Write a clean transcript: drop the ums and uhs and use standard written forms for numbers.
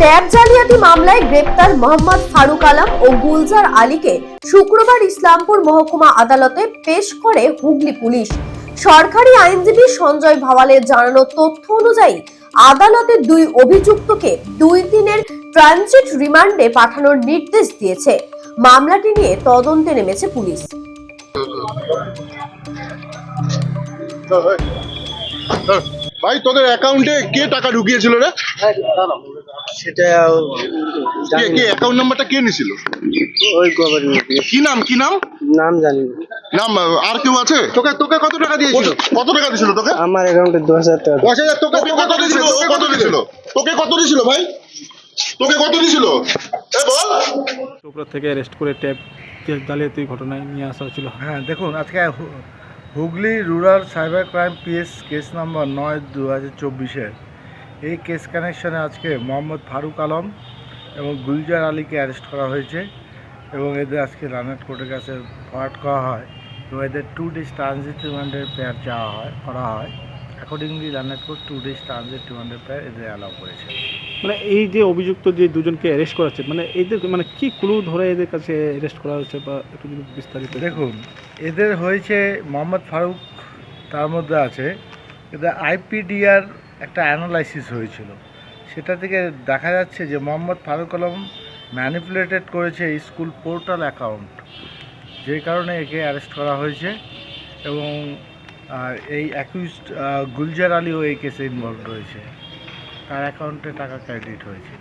RAB জালিয়াতি মামলায় গ্রেপ্তার মোহাম্মদ ফারুক আলম ও গুলজার আলীকে শুক্রবার ইসলামপুর মহকুমা আদালতে পেশ করে হুগলি পুলিশ। সরকারি আইনজীবী সঞ্জয় ভাওয়ালের জানানো তথ্য অনুযায়ী আদালতে দুই অভিযুক্তকে 2 দিনের ট্রানজিট রিমান্ডে পাঠানোর নির্দেশ দিয়েছে। মামলাটি নিয়ে তদন্তে নেমেছে পুলিশ। ভাই, তোদের অ্যাকাউন্টে কে টাকা ঢুকিয়েছিল রে? সেটা কে অ্যাকাউন্ট নাম্বারটা কে নিছিল? ওই গভর্নমেন্ট কি নাম নাম জানি না। নাম আর কেউ আছে? তোকে তোকে কত টাকা দিয়েছিল? কত টাকা দিয়েছিল তোকে? আমার অ্যাকাউন্টে 10,000 টাকা। 10,000। তোকে কত দিয়েছিল? ও কত দিয়েছিল? তোকে কত দিয়েছিল ভাই? তোকে কত দিয়েছিল? এ বল। চোপড়া থেকে অ্যারেস্ট করে ট্যাব জালিয়াতি ঘটনায় নিয়ে আসা হয়েছিল। হ্যাঁ, দেখুন, আজকে Hooghly rural cyber crime PS case number 9/2024 এই কেস কানেকশনে আজকে মোহাম্মদ ফারুক আলম এবং গুলজার আলীকে অ্যারেস্ট করা হয়েছে এবং এদের আজকে রানাঘাট কোর্টের কাছে ফরওয়ার্ড করা হয় এবং এদের 2 days ট্রানজিট রিমান্ডের পেয়ার করা হয়। Accordingly Ranaghat court 2 days transit রিমান্ডের পেয়ার এদের অ্যালাউ করেছে। মানে এই যে অভিযুক্ত যে দুজনকে অ্যারেস্ট করা হচ্ছে, মানে এদের মানে কি ক্লু ধরে এদের কাছে অ্যারেস্ট করা হচ্ছে বা একটু যদি বিস্তারিত। দেখুন, এদের হয়েছে মোহাম্মদ ফারুক, তার মধ্যে আছে এদের আইপিডিআর একটা অ্যানালাইসিস হয়েছিল, সেটা থেকে দেখা যাচ্ছে যে মোহাম্মদ ফারুক আলম ম্যানিপুলেটেড করেছে স্কুল পোর্টাল অ্যাকাউন্ট, যে কারণে একে অ্যারেস্ট করা হয়েছে এবং এই অ্যাকিউজড গুলজার আলীও এই কেসে ইনভলভ রয়েছে, তার অ্যাকাউন্টে টাকা ক্রেডিট হয়েছে।